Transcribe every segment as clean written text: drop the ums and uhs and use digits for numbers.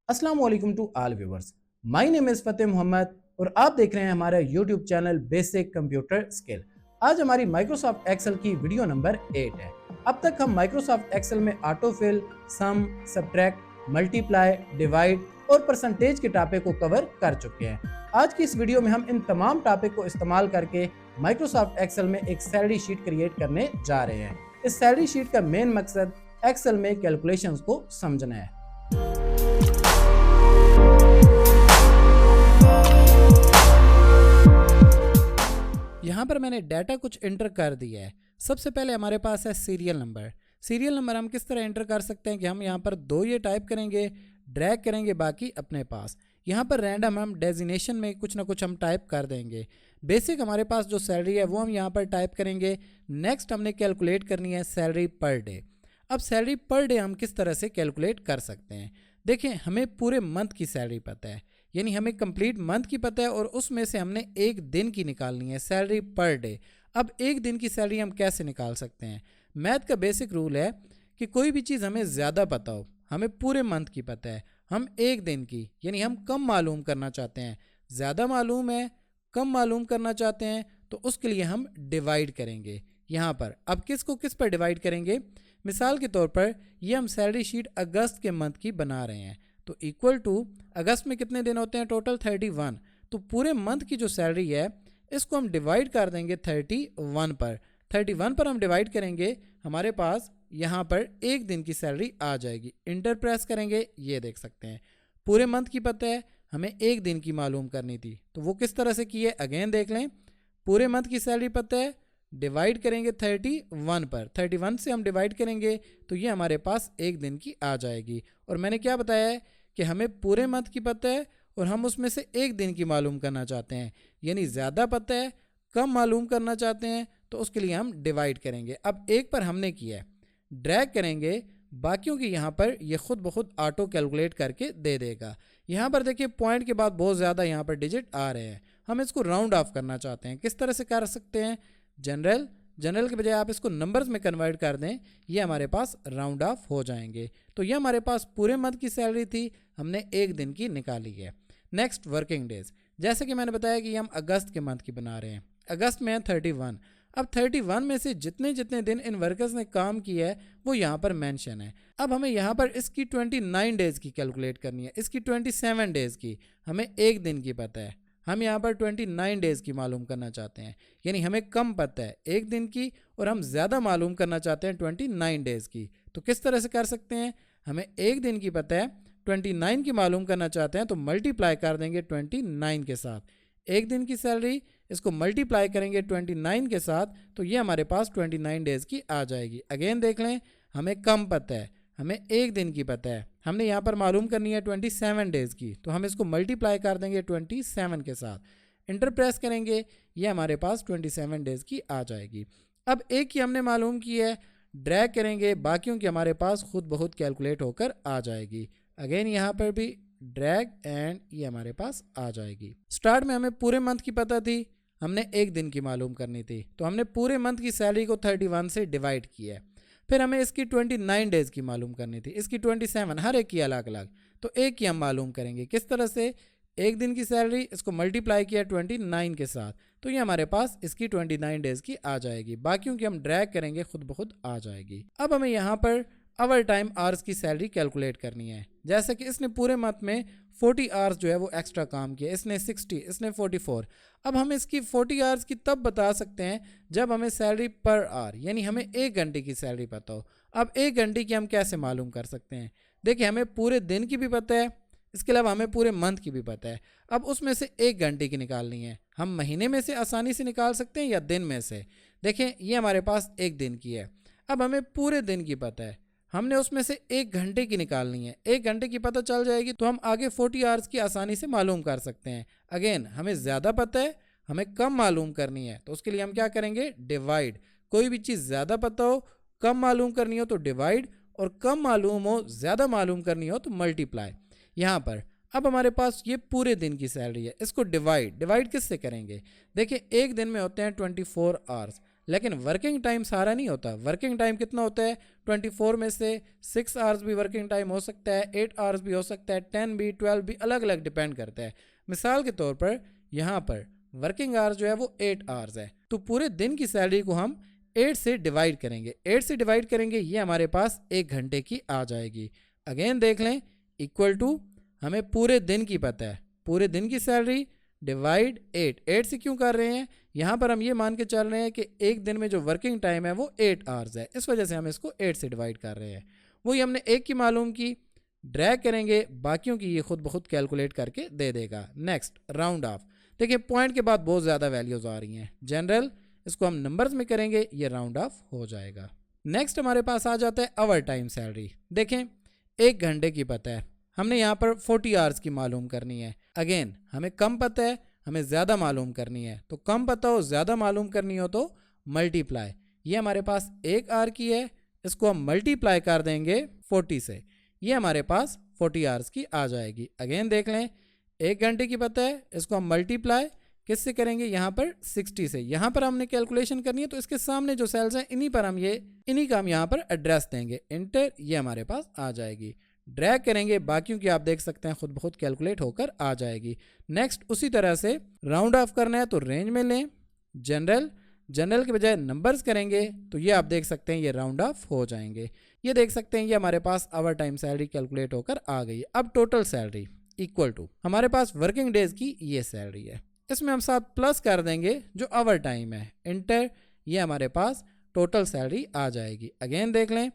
अस्सलाम वालेकुम to all viewers. My name is Fateh Mohammad और आप देख रहे हैं हमारा YouTube channel basic computer skill. आज हमारी माइक्रोसॉफ्ट एक्सेल की वीडियो नंबर 8 है। अब तक हम माइक्रोसॉफ्ट एक्सेल में autofill, sum, subtract, multiply, divide और परसेंटेज के टॉपिक को कवर कर चुके हैं। आज की इस वीडियो में हम इन तमाम टॉपिक को इस्तेमाल करके माइक्रोसॉफ्ट एक्सेल में एक सैलरी शीट क्रिएट करने जा रहे हैं। इस सैलरी शीट का मेन मकसद एक्सेल में कैलकुलेशंस को समझना है। यहाँ पर मैंने डाटा कुछ एंटर कर दिया है। सबसे पहले हमारे पास है सीरियल नंबर। सीरियल नंबर हम किस तरह एंटर कर सकते हैं कि हम यहाँ पर 2 ये टाइप करेंगे, ड्रैग करेंगे बाकी अपने पास। यहाँ पर रैंडम हम डेजिनेशन में कुछ ना कुछ हम टाइप कर देंगे। बेसिक हमारे पास जो सैलरी है वो हम यहाँ पर टाइप करेंगे। नेक्स्ट हमने कैलकुलेट करनी है सैलरी पर डे। अब सैलरी पर डे हम किस तरह से कैलकुलेट कर सकते हैं। देखिए, हमें पूरे मंथ की सैलरी पता है, यानी हमें कंप्लीट मंथ की पता है और उसमें से हमने एक दिन की निकालनी है, सैलरी पर डे। अब एक दिन की सैलरी हम कैसे निकाल सकते हैं। मैथ का बेसिक रूल है कि कोई भी चीज़ हमें ज़्यादा पता हो, हमें पूरे मंथ की पता है, हम एक दिन की यानी हम कम मालूम करना चाहते हैं, ज़्यादा मालूम है कम मालूम करना चाहते हैं, तो उसके लिए हम डिवाइड करेंगे यहाँ पर। अब किसको किस पर डिवाइड करेंगे। मिसाल के तौर पर ये हम सैलरी शीट अगस्त के मंथ की बना रहे हैं, तो इक्वल टू अगस्त में कितने दिन होते हैं टोटल 31। तो पूरे मंथ की जो सैलरी है इसको हम डिवाइड कर देंगे 31 पर। 31 पर हम डिवाइड करेंगे, हमारे पास यहाँ पर एक दिन की सैलरी आ जाएगी। इंटर प्रेस करेंगे, ये देख सकते हैं पूरे मंथ की पता है, हमें एक दिन की मालूम करनी थी, तो वो किस तरह से की है अगेन देख लें। पूरे मंथ की सैलरी पता है, डिवाइड करेंगे 31 पर, 31 से हम डिवाइड करेंगे तो ये हमारे पास एक दिन की आ जाएगी। और मैंने क्या बताया है कि हमें पूरे मंथ की पता है और हम उसमें से एक दिन की मालूम करना चाहते हैं, यानी ज़्यादा पता है कम मालूम करना चाहते हैं, तो उसके लिए हम डिवाइड करेंगे। अब एक पर हमने किया है, ड्रैग करेंगे, बाकियों की यहाँ पर ये खुद ब खुद ऑटो कैलकुलेट करके दे देगा। यहाँ पर देखिए पॉइंट के बाद बहुत ज़्यादा यहाँ पर डिजिट आ रहे हैं, हम इसको राउंड ऑफ करना चाहते हैं। किस तरह से कर सकते हैं, जनरल के बजाय आप इसको नंबर्स में कन्वर्ट कर दें, ये हमारे पास राउंड ऑफ हो जाएंगे। तो ये हमारे पास पूरे मंथ की सैलरी थी, हमने एक दिन की निकाली है। नेक्स्ट वर्किंग डेज, जैसे कि मैंने बताया कि हम अगस्त के मंथ की बना रहे हैं, अगस्त में है 31। अब 31 में से जितने जितने दिन इन वर्कर्स ने काम किया है वो यहाँ पर मेंशन है। अब हमें यहाँ पर इसकी 29 डेज़ की कैलकुलेट करनी है, इसकी 27 डेज़ की, हमें एक दिन की पता है, हम यहाँ पर 29 डेज़ की मालूम करना चाहते हैं, यानी हमें कम पता है एक दिन की और हम ज़्यादा मालूम करना चाहते हैं 29 डेज़ की। तो किस तरह से कर सकते हैं, हमें एक दिन की पता है 29 की मालूम करना चाहते हैं, तो मल्टीप्लाई कर देंगे 29 के साथ। एक दिन की सैलरी, इसको मल्टीप्लाई करेंगे 29 के साथ, तो ये हमारे पास 29 डेज़ की आ जाएगी। अगेन देख लें, हमें कम पता है, हमें एक दिन की पता है, हमने यहाँ पर मालूम करनी है 27 डेज़ की, तो हम इसको मल्टीप्लाई कर देंगे 27 के साथ। इंटर प्रेस करेंगे, ये हमारे पास 27 डेज़ की आ जाएगी। अब एक की हमने मालूम की है, ड्रैग करेंगे, बाकियों की हमारे पास खुद ब खुद कैलकुलेट होकर आ जाएगी। अगेन यहाँ पर भी ड्रैग एंड ये हमारे पास आ जाएगी। स्टार्ट में हमें पूरे मंथ की पता थी, हमने एक दिन की मालूम करनी थी, तो हमने पूरे मंथ की सैलरी को 31 से डिवाइड किया है। फिर हमें इसकी 29 डेज़ की मालूम करनी थी, इसकी 27, हर एक की अलग अलग, तो एक की हम मालूम करेंगे। किस तरह से, एक दिन की सैलरी, इसको मल्टीप्लाई किया 29 के साथ, तो ये हमारे पास इसकी 29 डेज़ की आ जाएगी। बाकियों की हम ड्रैग करेंगे, खुद ब खुद आ जाएगी। अब हमें यहाँ पर आवर टाइम आवर्स की सैलरी कैलकुलेट करनी है। जैसे कि इसने पूरे मंथ में 40 आवर्स जो है वो एक्स्ट्रा काम किया, इसने 60, इसने 44। अब हम इसकी 40 आवर्स की तब बता सकते हैं जब हमें सैलरी पर आवर, यानी हमें एक घंटे की सैलरी पता हो। अब एक घंटे की हम कैसे मालूम कर सकते हैं, देखिए हमें पूरे दिन की भी पता है, इसके अलावा हमें पूरे मंथ की भी पता है। अब उसमें से एक घंटे की निकालनी है, हम महीने में से आसानी से निकाल सकते हैं या दिन में से। देखें ये हमारे पास एक दिन की है, अब हमें पूरे दिन की पता है, हमने उसमें से एक घंटे की निकालनी है। एक घंटे की पता चल जाएगी तो हम आगे 40 आवर्स की आसानी से मालूम कर सकते हैं। अगेन हमें ज़्यादा पता है, हमें कम मालूम करनी है, तो उसके लिए हम क्या करेंगे, डिवाइड। कोई भी चीज़ ज़्यादा पता हो, कम मालूम करनी हो तो डिवाइड, और कम मालूम हो ज़्यादा मालूम करनी हो तो मल्टीप्लाई। यहाँ पर अब हमारे पास ये पूरे दिन की सैलरी है, इसको डिवाइड किससे करेंगे। देखिए एक दिन में होते हैं 24 आवर्स, लेकिन वर्किंग टाइम सारा नहीं होता। वर्किंग टाइम कितना होता है? 24 में से 6 आवर्स भी वर्किंग टाइम हो सकता है, 8 आवर्स भी हो सकता है, 10 भी, 12 भी, अलग अलग डिपेंड करता है। मिसाल के तौर पर यहाँ पर वर्किंग आवर्स जो है वो 8 आवर्स है, तो पूरे दिन की सैलरी को हम 8 से डिवाइड करेंगे। 8 से डिवाइड करेंगे, ये हमारे पास 1 घंटे की आ जाएगी। अगेन देख लें, इक्वल टू हमें पूरे दिन की पता है, पूरे दिन की सैलरी डिवाइड 8। 8 से क्यों कर रहे हैं? यहाँ पर हम ये मान के चल रहे हैं कि एक दिन में जो वर्किंग टाइम है वो 8 आवर्स है, इस वजह से हम इसको 8 से डिवाइड कर रहे हैं। वही हमने एक की मालूम की, ड्रैग करेंगे, बाकियों की ये खुद ब खुद कैलकुलेट करके दे देगा। Next, round of. देखिए पॉइंट के बाद बहुत ज़्यादा वैल्यूज़ आ रही हैं। जनरल, इसको हम नंबर्स में करेंगे, ये राउंड ऑफ हो जाएगा। नेक्स्ट हमारे पास आ जाता है आवर टाइम सैलरी। देखें 1 घंटे की पता है, हमने यहाँ पर 40 आवर्स की मालूम करनी है। अगेन हमें कम पता है, हमें ज़्यादा मालूम करनी है, तो कम पता हो ज़्यादा मालूम करनी हो तो मल्टीप्लाई। ये हमारे पास 1 आवर की है, इसको हम मल्टीप्लाई कर देंगे 40 से, ये हमारे पास 40 आवर्स की आ जाएगी। अगेन देख लें, 1 घंटे की पता है, इसको हम मल्टीप्लाई किससे करेंगे? यहाँ पर 60 से। यहाँ पर हमने कैलकुलेशन करनी है, तो इसके सामने जो सेल्स हैं इन्हीं का हम यहाँ पर एड्रेस देंगे, इंटर, ये हमारे पास आ जाएगी। ड्रैग करेंगे, बाकियों की आप देख सकते हैं खुद ब खुद कैलकुलेट होकर आ जाएगी। नेक्स्ट उसी तरह से राउंड ऑफ करना है तो रेंज में लें, जनरल के बजाय नंबर्स करेंगे, तो ये आप देख सकते हैं ये राउंड ऑफ हो जाएंगे। ये देख सकते हैं ये हमारे पास आवर टाइम सैलरी कैलकुलेट होकर आ गई। अब टोटल सैलरी इक्वल टू हमारे पास वर्किंग डेज की ये सैलरी है, इसमें हम साथ प्लस कर देंगे जो आवर टाइम है, इंटर, ये हमारे पास टोटल सैलरी आ जाएगी। अगेन देख लें,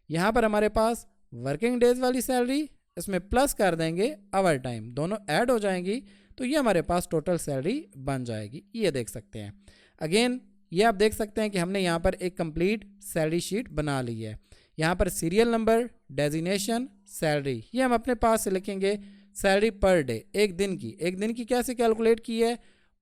यहाँ पर हमारे पास वर्किंग डेज वाली सैलरी, इसमें प्लस कर देंगे आवर टाइम, दोनों ऐड हो जाएंगी, तो ये हमारे पास टोटल सैलरी बन जाएगी। ये देख सकते हैं। अगेन ये आप देख सकते हैं कि हमने यहाँ पर एक कंप्लीट सैलरी शीट बना ली है। यहाँ पर सीरियल नंबर, डेजिग्नेशन, सैलरी, ये हम अपने पास से लिखेंगे। सैलरी पर डे, एक दिन की कैसे कैलकुलेट की है?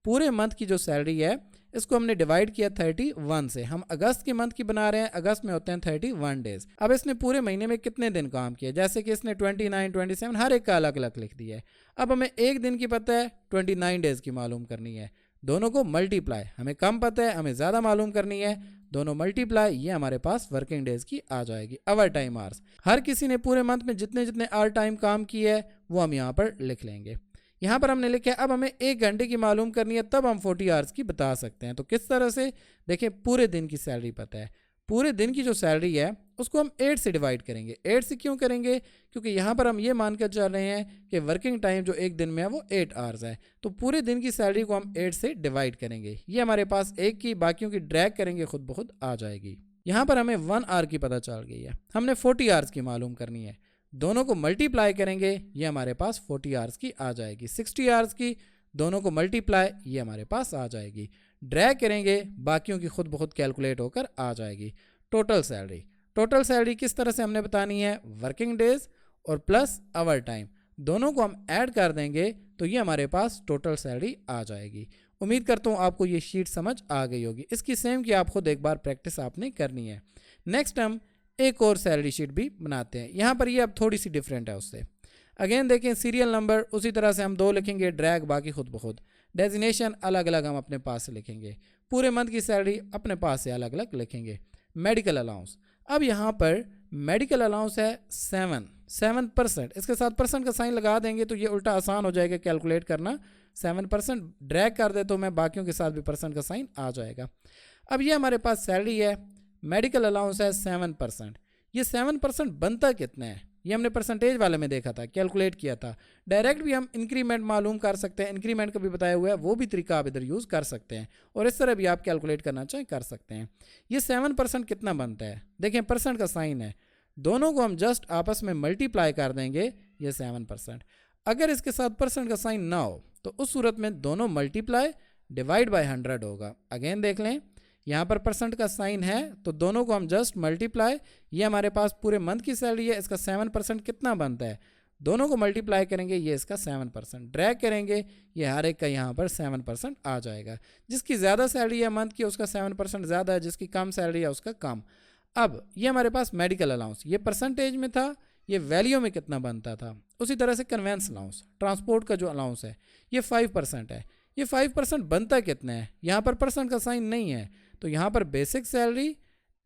पूरे मंथ की जो सैलरी है इसको हमने डिवाइड किया 31 से। हम अगस्त के मंथ की बना रहे हैं, अगस्त में होते हैं 31 डेज। अब इसने पूरे महीने में कितने दिन काम किया, जैसे कि इसने 29, 27 हर एक का अलग अलग लिख दिया है। अब हमें एक दिन की पता है, 29 डेज की मालूम करनी है, दोनों को मल्टीप्लाई, हमें कम पता है, हमें ज़्यादा मालूम करनी है, दोनों मल्टीप्लाई, ये हमारे पास वर्किंग डेज की आ जाएगी। आवर टाइम आवर्स, हर किसी ने पूरे मंथ में जितने जितने आवर टाइम काम किए है वो हम यहाँ पर लिख लेंगे। यहाँ पर हमने लिखा है, अब हमें 1 घंटे की मालूम करनी है, तब हम 40 आवर्स की बता सकते हैं। तो किस तरह से? देखिए पूरे दिन की सैलरी पता है, पूरे दिन की जो सैलरी है उसको हम 8 से डिवाइड करेंगे। 8 से क्यों करेंगे? क्योंकि यहाँ पर हम ये मानकर चल रहे हैं कि वर्किंग टाइम जो एक दिन में है वो 8 आवर्स है, तो पूरे दिन की सैलरी को हम 8 से डिवाइड करेंगे। ये हमारे पास 1 की, बाकियों की ड्रैग करेंगे, खुद ब खुद आ जाएगी। यहाँ पर हमें 1 आवर की पता चल गई है, हमने 40 आवर्स की मालूम करनी है, दोनों को मल्टीप्लाई करेंगे, ये हमारे पास 40 आवर्स की आ जाएगी। 60 आवर्स की, दोनों को मल्टीप्लाई, ये हमारे पास आ जाएगी। ड्रैग करेंगे, बाकियों की खुद ब खुद कैलकुलेट होकर आ जाएगी। टोटल सैलरी किस तरह से हमने बतानी है? वर्किंग डेज और प्लस आवर टाइम, दोनों को हम ऐड कर देंगे, तो ये हमारे पास टोटल सैलरी आ जाएगी। उम्मीद करता हूँ आपको ये शीट समझ आ गई होगी। इसकी सेम की आप खुद एक बार प्रैक्टिस आपने करनी है। नेक्स्ट हम एक और सैलरी शीट भी बनाते हैं, यहाँ पर ये अब थोड़ी सी डिफरेंट है उससे। अगेन देखें, सीरियल नंबर उसी तरह से हम 2 लिखेंगे, ड्रैग बाकी खुद ब खुद, डेजिग्नेशन अलग अलग हम अपने पास से लिखेंगे, पूरे मंथ की सैलरी अपने पास से अलग अलग लिखेंगे। मेडिकल अलाउंस, अब यहाँ पर मेडिकल अलाउंस है 7%, इसके साथ परसेंट का साइन लगा देंगे तो ये उल्टा आसान हो जाएगा कैलकुलेट करना। 7% ड्रैग कर दे तो मैं बाकियों के साथ भी परसेंट का साइन आ जाएगा। अब ये हमारे पास सैलरी है, मेडिकल अलाउंस है 7%। ये 7% बनता कितना है? ये हमने परसेंटेज वाले में देखा था, कैलकुलेट किया था। डायरेक्ट भी हम इंक्रीमेंट मालूम कर सकते हैं, इंक्रीमेंट का भी बताया हुआ है, वो भी तरीका आप इधर यूज़ कर सकते हैं, और इस तरह भी आप कैलकुलेट करना चाहें कर सकते हैं। ये 7% कितना बनता है? देखें परसेंट का साइन है, दोनों को हम जस्ट आपस में मल्टीप्लाई कर देंगे, ये 7%। अगर इसके साथ परसेंट का साइन ना हो तो उस सूरत में दोनों मल्टीप्लाई डिवाइड बाय 100 होगा। अगेन देख लें, यहाँ पर परसेंट का साइन है तो दोनों को हम जस्ट मल्टीप्लाई, ये हमारे पास पूरे मंथ की सैलरी है, इसका 7% कितना बनता है? दोनों को मल्टीप्लाई करेंगे, ये इसका 7%, ड्रैग करेंगे, ये हर एक का यहाँ पर 7% आ जाएगा। जिसकी ज़्यादा सैलरी है मंथ की उसका 7% ज़्यादा है, जिसकी कम सैलरी है उसका कम। अब ये हमारे पास मेडिकल अलाउंस, ये परसेंटेज में था, ये वैल्यू में कितना बनता था। उसी तरह से कन्वेंस अलाउंस, ट्रांसपोर्ट का जो अलाउंस है, ये 5% है। ये 5% बनता कितना है? यहाँ पर परसेंट का साइन नहीं है, तो यहाँ पर बेसिक सैलरी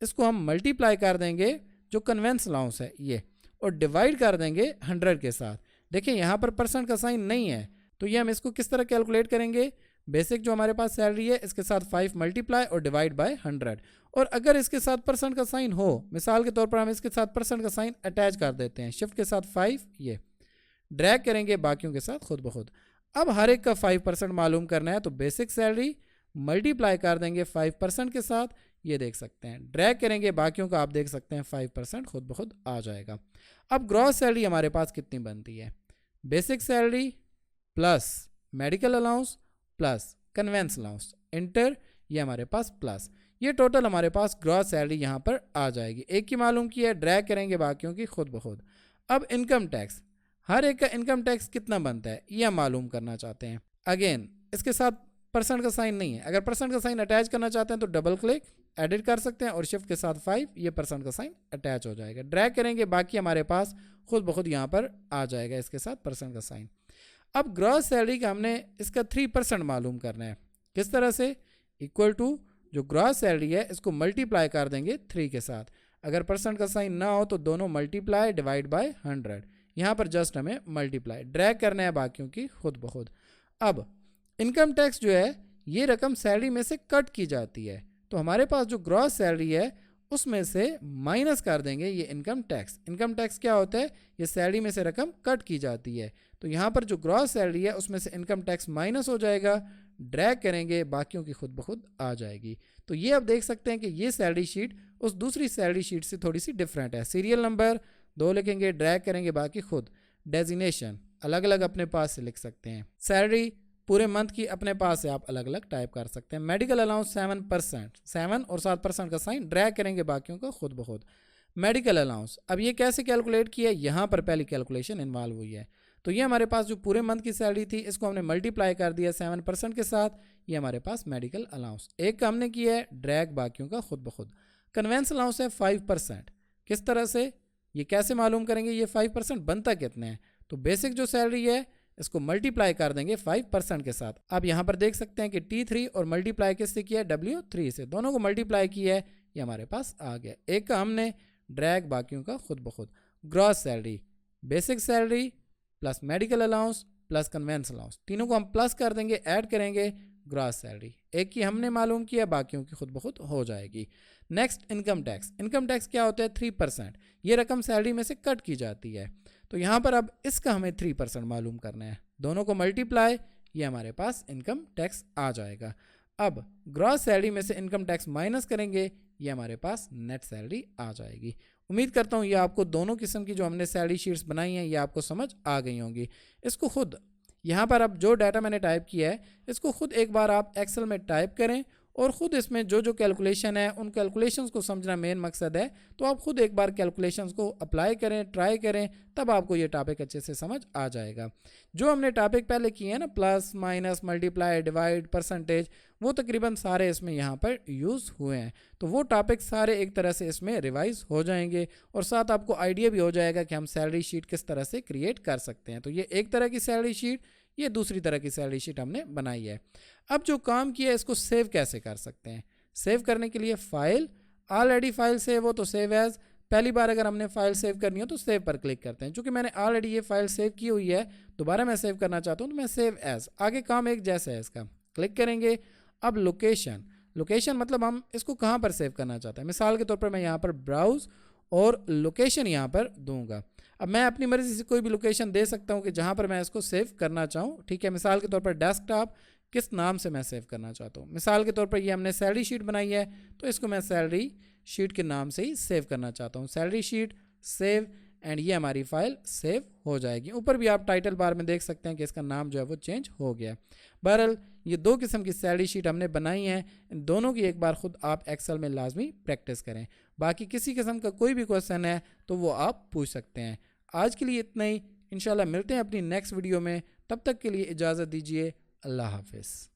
इसको हम मल्टीप्लाई कर देंगे जो कन्वेंस अलाउंस है ये, और डिवाइड कर देंगे 100 के साथ। देखिए यहाँ पर परसेंट का साइन नहीं है, तो ये हम इसको किस तरह कैलकुलेट करेंगे, बेसिक जो हमारे पास सैलरी है इसके साथ 5 मल्टीप्लाई और डिवाइड बाय 100। और अगर इसके साथ परसेंट का साइन हो, मिसाल के तौर पर हम इसके साथ परसेंट का साइन अटैच कर देते हैं, शिफ्ट के साथ 5, ये ड्रैग करेंगे बाकियों के साथ खुद ब खुद। अब हर एक का 5% मालूम करना है, तो बेसिक सैलरी मल्टीप्लाई कर देंगे 5% के साथ, ये देख सकते हैं, ड्रैग करेंगे बाकियों का, आप देख सकते हैं 5% खुद ब खुद आ जाएगा। अब ग्रॉस सैलरी हमारे पास कितनी बनती है, basic salary plus medical allowance plus convince allowance inter, ये हमारे पास प्लस, ये टोटल हमारे पास ग्रॉस सैलरी यहाँ पर आ जाएगी। एक की मालूम की है, ड्रैग करेंगे बाकियों की खुद ब खुद। अब इनकम टैक्स, हर एक का इनकम टैक्स कितना बनता है ये हम मालूम करना चाहते हैं। अगेन इसके साथ परसेंट का साइन नहीं है, अगर परसेंट का साइन अटैच करना चाहते हैं तो डबल क्लिक एडिट कर सकते हैं और शिफ्ट के साथ 5, ये परसेंट का साइन अटैच हो जाएगा, ड्रैग करेंगे बाकी हमारे पास खुद ब खुद यहाँ पर आ जाएगा इसके साथ परसेंट का साइन। अब ग्रॉस सैलरी का हमने इसका 3% मालूम करना है, किस तरह से, इक्वल टू जो ग्रॉस सैलरी है इसको मल्टीप्लाई कर देंगे 3 के साथ, अगर परसेंट का साइन ना हो तो दोनों मल्टीप्लाई डिवाइड बाय 100, यहाँ पर जस्ट हमें मल्टीप्लाई, ड्रैग करना है बाकियों की खुद ब खुद। अब इनकम टैक्स जो है ये रकम सैलरी में से कट की जाती है, तो हमारे पास जो ग्रॉस सैलरी है उसमें से माइनस कर देंगे ये इनकम टैक्स। इनकम टैक्स क्या होता है, ये सैलरी में से रकम कट की जाती है, तो यहाँ पर जो ग्रॉस सैलरी है उसमें से इनकम टैक्स माइनस हो जाएगा, ड्रैग करेंगे बाकियों की खुद ब खुद आ जाएगी। तो ये आप देख सकते हैं कि ये सैलरी शीट उस दूसरी सैलरी शीट से थोड़ी सी डिफरेंट है। सीरियल नंबर 2 लिखेंगे, ड्रैग करेंगे बाकी खुद, डेजिग्नेशन अलग अलग अपने पास से लिख सकते हैं, सैलरी पूरे मंथ की अपने पास से आप अलग अलग टाइप कर सकते हैं। मेडिकल अलाउंस 7%, 7 और 7% का साइन, ड्रैग करेंगे बाकियों को खुद ब खुद। मेडिकल अलाउंस, अब ये कैसे कैलकुलेट किया, यहाँ पर पहली कैलकुलेशन इन्वॉल्व हुई है, तो ये हमारे पास जो पूरे मंथ की सैलरी थी इसको हमने मल्टीप्लाई कर दिया 7% के साथ, ये हमारे पास मेडिकल अलाउंस एक का हमने किया है, ड्रैग बाकियों का खुद ब खुद। कन्वेंस अलाउंस है 5%, किस तरह से, ये कैसे मालूम करेंगे ये 5% बनता कितने हैं, तो बेसिक जो सैलरी है इसको मल्टीप्लाई कर देंगे 5% के साथ। अब यहाँ पर देख सकते हैं कि T3 और मल्टीप्लाई किससे किया है, W3 से, दोनों को मल्टीप्लाई किया है, ये हमारे पास आ गया, एक का हमने ड्रैग बाकियों का खुद ब खुद। Gross salary, basic salary plus medical allowance plus convince allowance, तीनों को हम प्लस कर देंगे, ऐड करेंगे ग्रॉस सैलरी, एक की हमने मालूम किया बाकियों की खुद ब खुद हो जाएगी। Next income tax, income tax क्या होता है 3%, ये रकम सैलरी में से कट की जाती है, तो यहाँ पर अब इसका हमें 3% मालूम करना है, दोनों को मल्टीप्लाई, ये हमारे पास इनकम टैक्स आ जाएगा। अब ग्रॉस सैलरी में से इनकम टैक्स माइनस करेंगे, ये हमारे पास नेट सैलरी आ जाएगी। उम्मीद करता हूँ ये आपको दोनों किस्म की जो हमने सैलरी शीट्स बनाई हैं ये आपको समझ आ गई होंगी। इसको खुद यहाँ पर अब जो डाटा मैंने टाइप किया है इसको खुद एक बार आप एक्सेल में टाइप करें और ख़ुद इसमें जो जो कैलकुलेशन है उन कैलकुलेशंस को समझना मेन मकसद है, तो आप खुद एक बार कैलकुलेशंस को अप्लाई करें, ट्राई करें, तब आपको ये टॉपिक अच्छे से समझ आ जाएगा। जो हमने टॉपिक पहले किए हैं ना, plus minus multiply divide percentage, वो तकरीबन सारे इसमें यहाँ पर यूज़ हुए हैं, तो वो टॉपिक सारे एक तरह से इसमें रिवाइज हो जाएंगे और साथ आपको आइडिया भी हो जाएगा कि हम सैलरी शीट किस तरह से क्रिएट कर सकते हैं। तो ये एक तरह की सैलरी शीट, ये दूसरी तरह की सैलरी शीट हमने बनाई है। अब जो काम किया है इसको सेव कैसे कर सकते हैं। सेव करने के लिए फाइल, ऑलरेडी फाइल सेव हो तो सेव एज, पहली बार अगर हमने फाइल सेव करनी हो तो सेव पर क्लिक करते हैं। चूँकि मैंने ऑलरेडी ये फाइल सेव की हुई है, दोबारा मैं सेव करना चाहता हूँ तो मैं सेव एज, आगे काम एक जैसा है इसका, क्लिक करेंगे। अब लोकेशन, लोकेशन मतलब हम इसको कहाँ पर सेव करना चाहते हैं। मिसाल के तौर पर मैं यहाँ पर ब्राउज और लोकेशन यहाँ पर दूंगा। अब मैं अपनी मर्ज़ी से कोई भी लोकेशन दे सकता हूँ कि जहाँ पर मैं इसको सेव करना चाहूँ, ठीक है। मिसाल के तौर पर डेस्कटॉप, किस नाम से मैं सेव करना चाहता हूँ। मिसाल के तौर पर ये हमने सैलरी शीट बनाई है तो इसको मैं सैलरी शीट के नाम से ही सेव करना चाहता हूँ। सैलरी शीट सेव, एंड ये हमारी फाइल सेव हो जाएगी। ऊपर भी आप टाइटल बार में देख सकते हैं कि इसका नाम जो है वो चेंज हो गया। बहरहाल ये दो किस्म की सैलरी शीट हमने बनाई हैं, इन दोनों की एक बार खुद आप एक्सेल में लाजमी प्रैक्टिस करें। बाकी किसी किस्म का कोई भी क्वेश्चन है तो वो आप पूछ सकते हैं। आज के लिए इतना ही, इंशाल्लाह मिलते हैं अपनी नेक्स्ट वीडियो में। तब तक के लिए इजाज़त दीजिए, अल्लाह हाफिज़।